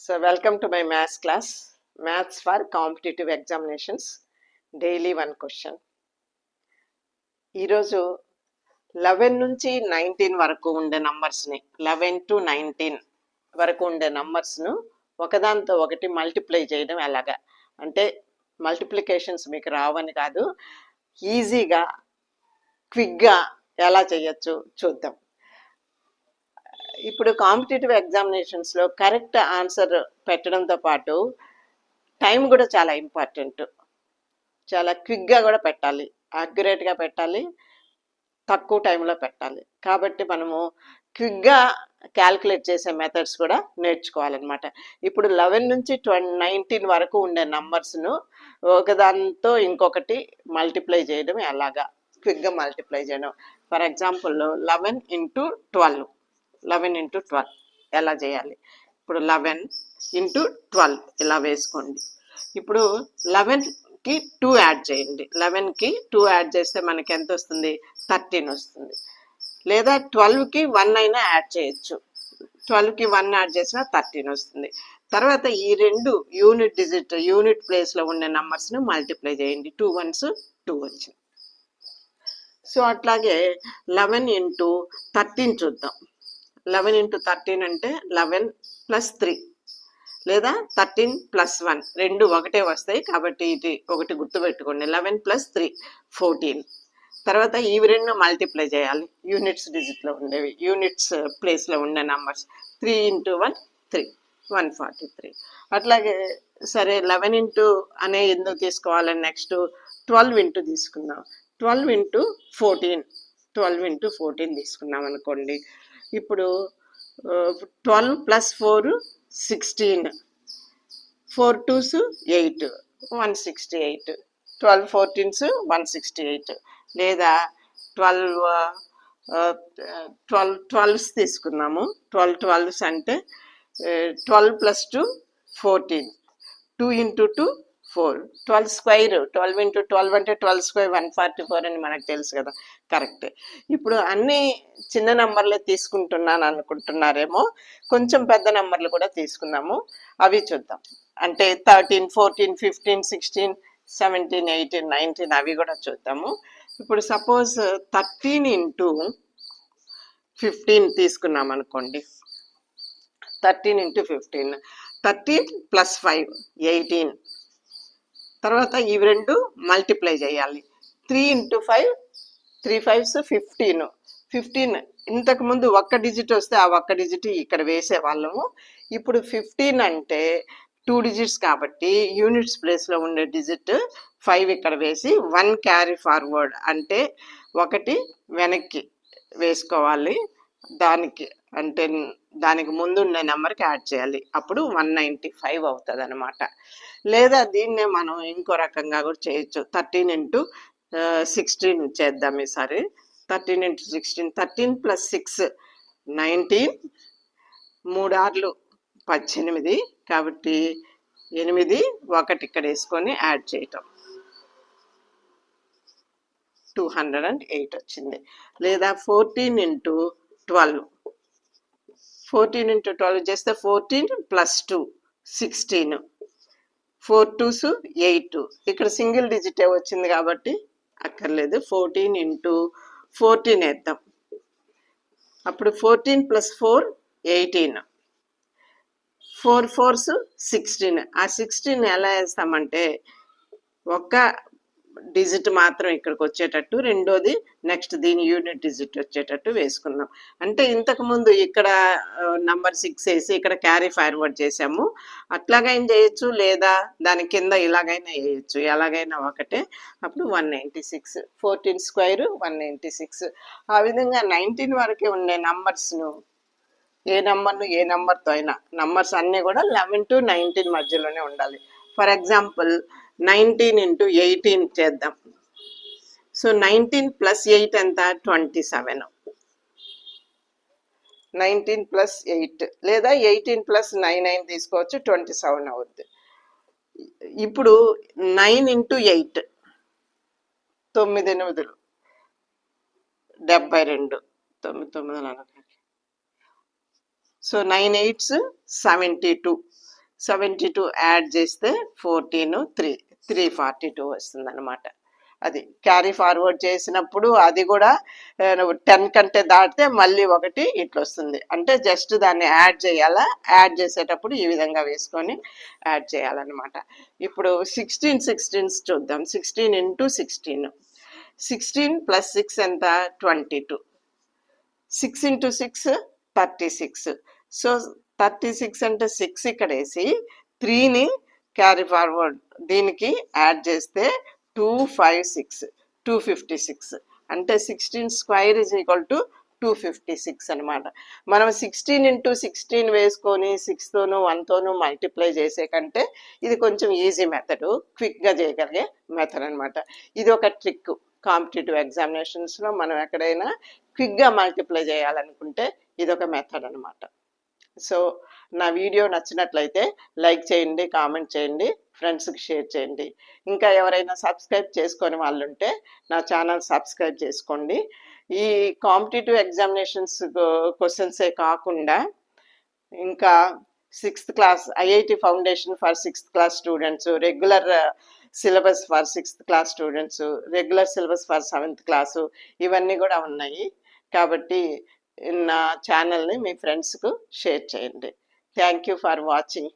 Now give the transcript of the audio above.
So welcome to my maths class, maths for competitive examinations, daily one question. ఈరోజు 11 నుంచి 19 వరకు ఉండే నంబర్స్ని 11 to 19 వరకు ఉండే నంబర్స్ను ఒకదాంతో ఒకటి మల్టిప్లై చేయడం ఎలాగా అంటే మల్టిప్లికేషన్స్ మీకు రావని కాదు, ఈజీగా క్విక్గా ఎలా చేయొచ్చు చూద్దాం. ఇప్పుడు కాంపిటేటివ్ ఎగ్జామినేషన్స్లో కరెక్ట్ ఆన్సర్ పెట్టడంతో పాటు టైం కూడా చాలా ఇంపార్టెంట్. చాలా క్విక్గా కూడా పెట్టాలి, యాక్యురేట్గా పెట్టాలి, తక్కువ టైంలో పెట్టాలి. కాబట్టి మనము క్విక్గా క్యాల్కులేట్ చేసే మెథడ్స్ కూడా నేర్చుకోవాలన్నమాట. ఇప్పుడు 11 నుంచి 19 వరకు ఉండే నంబర్స్ను ఒకదానితో ఇంకొకటి మల్టిప్లై చేయడం ఎలాగా, క్విక్గా మల్టిప్లై చేయడం. ఫర్ ఎగ్జాంపుల్ 11 into 12 ఎలా చేయాలి. ఇప్పుడు 11 into 12 ఇలా వేసుకోండి. ఇప్పుడు 11కి 2 యాడ్ చేయండి. 11కి 2 యాడ్ చేస్తే మనకి ఎంత వస్తుంది? 13 వస్తుంది. లేదా 12కి 1 అయినా యాడ్ చేయొచ్చు. 12కి 1 యాడ్ చేసినా 13 వస్తుంది. తర్వాత ఈ రెండు యూనిట్ ప్లేస్లో ఉండే నంబర్స్ని మల్టిప్లై చేయండి. 2 1s 2 వచ్చింది. సో అట్లాగే 11 into 13 చూద్దాం. 11 into 13 అంటే 11 plus 3 లేదా 13 plus 1 రెండు ఒకటే వస్తాయి కాబట్టి ఇది ఒకటి గుర్తుపెట్టుకోండి. 11 plus 3 14. తర్వాత ఇవి రెండు మల్టిప్లై చేయాలి. యూనిట్స్ ప్లేస్లో ఉండే నంబర్స్ 3 into 1 3 143. అట్లాగే సరే 11 into అనే ఎందుకు తీసుకోవాలని నెక్స్ట్ 12 into తీసుకుందాం. 12 into 14 తీసుకున్నాం అనుకోండి. ఇప్పుడు 12 plus 4 16, 4 2s 8 168, 12 14s 168. లేదా 12s తీసుకున్నాము. 12 12s అంటే 12 plus 2 14, 2 into 2 4, 12 స్క్వేర్ 12 into 12 అంటే 12 స్క్వేర్ 144 అని మనకు తెలుసు కదా, కరెక్ట్. ఇప్పుడు అన్ని చిన్న నంబర్లే తీసుకుంటున్నాను అనుకుంటున్నారేమో, కొంచెం పెద్ద నంబర్లు కూడా తీసుకున్నాము, అవి చూద్దాం. అంటే 13 14 15 16 17 18 19 అవి కూడా చూద్దాము. ఇప్పుడు సపోజ్ 13 into 15 తీసుకున్నాం అనుకోండి. 13 into 15, 13 plus 5 18. తర్వాత ఇవి రెండు మల్టిప్లై చేయాలి. 3 into 5 3 5s 15. 15 ఇంతకుముందు ఒక్క డిజిట్ వస్తే ఆ ఒక్క డిజిట్ ఇక్కడ వేసేవాళ్ళము. ఇప్పుడు 15 అంటే 2 digits కాబట్టి యూనిట్స్ ప్లేస్లో ఉండే డిజిట్ 5 ఇక్కడ వేసి 1 క్యారీ ఫార్వర్డ్ అంటే ఒకటి వెనక్కి వేసుకోవాలి. దానికి ముందు ఉన్న నెంబర్కి యాడ్ చేయాలి. అప్పుడు 195 అవుతుంది అనమాట. లేదా దీన్నే మనం ఇంకో రకంగా కూడా చేయొచ్చు. 13 into 16 చేద్దాం ఈసారి. 13 into 16, 13 plus 6 19, 3 6 18 కాబట్టి 8 1 ఇక్కడ వేసుకొని యాడ్ చేయటం 208 వచ్చింది. లేదా 14 into 12 చేస్తే 14 plus 2 16, 4 2s 8. ఇక్కడ సింగిల్ డిజిటే వచ్చింది కాబట్టి అక్కర్లేదు. 14 into 14 వేద్దాం. అప్పుడు 14 plus 4 18, 4 4s 16. ఆ 16 ఎలా వేస్తామంటే ఒక్క డిజిట్ మాత్రం ఇక్కడికి వచ్చేటట్టు, రెండోది నెక్స్ట్ దీని యూనిట్ డిజిట్ వచ్చేటట్టు వేసుకున్నాం. అంటే ఇంతకుముందు ఇక్కడ నంబర్ 6 వేసి ఇక్కడ క్యారీ ఫార్వర్డ్ చేసాము. అట్లాగైనా చేయొచ్చు, లేదా దాని కింద ఇలాగైనా వేయచ్చు, ఎలాగైనా ఒకటే. అప్పుడు 196, 14 స్క్వేర్ 196. ఆ విధంగా 19 వరకే ఉండే నంబర్స్ను ఏ నెంబర్తో అయినా, నంబర్స్ అన్నీ కూడా 11 to 19 మధ్యలోనే ఉండాలి. ఫర్ ఎగ్జాంపుల్ 19 into 18 చేద్దాం. సో 19 plus 8 ఎంత? 27. 19 plus 8 లేదా 18 plus 9 తీసుకోవచ్చు, 27 అవుద్ది. ఇప్పుడు 9 into 8 9 8 72, 9 9. So 9 8s 72. 72 యాడ్ చేస్తే 14 342 వస్తుంది అనమాట. అది క్యారీ ఫార్వర్డ్ చేసినప్పుడు అది కూడా 10 కంటే దాటితే మళ్ళీ ఒకటి ఇట్లా వస్తుంది. అంటే జస్ట్ దాన్ని యాడ్ చేయాలా, యాడ్ చేసేటప్పుడు ఈ విధంగా వేసుకొని యాడ్ చేయాలన్నమాట. ఇప్పుడు 16 చూద్దాం. 16 ఇంటూ 16, 16 ప్లస్ 6 ఎంత? 22. 6 ఇంటూ 6 36. సో 36 అంటే 6 ఇక్కడ వేసి 3ని క్యారీ ఫార్వర్డ్ దీనికి యాడ్ చేస్తే 256, 256. అంటే 16 స్క్వైర్ ఈజ్ ఈక్వల్ టు 256 అనమాట. మనం 16 ఇంటూ 16 వేసుకొని 6తోనూ 1తోనూ మల్టిప్లై చేసే కంటే ఇది కొంచెం ఈజీ మెథడ్, క్విక్గా చేయగలిగే మెథడ్ అనమాట. ఇది ఒక ట్రిక్. కాంపిటేటివ్ ఎగ్జామినేషన్స్లో మనం ఎక్కడైనా క్విక్గా మల్టిప్లై చేయాలనుకుంటే ఇదొక మెథడ్ అనమాట. సో నా వీడియో నచ్చినట్లయితే లైక్ చేయండి, కామెంట్ చేయండి, ఫ్రెండ్స్కి షేర్ చేయండి. ఇంకా ఎవరైనా సబ్స్క్రైబ్ చేసుకొని వాళ్ళు ఉంటే నా ఛానల్ సబ్స్క్రైబ్ చేసుకోండి. ఈ కాంపిటేటివ్ ఎగ్జామినేషన్స్ క్వశ్చన్సే కాకుండా ఇంకా 6th class IIT foundation for 6th class students, regular syllabus for 6th class students, regular syllabus for 7th class, ఇవన్నీ కూడా ఉన్నాయి. కాబట్టి నా ఛానల్ని మీ ఫ్రెండ్స్కు షేర్ చేయండి. Thank you for watching.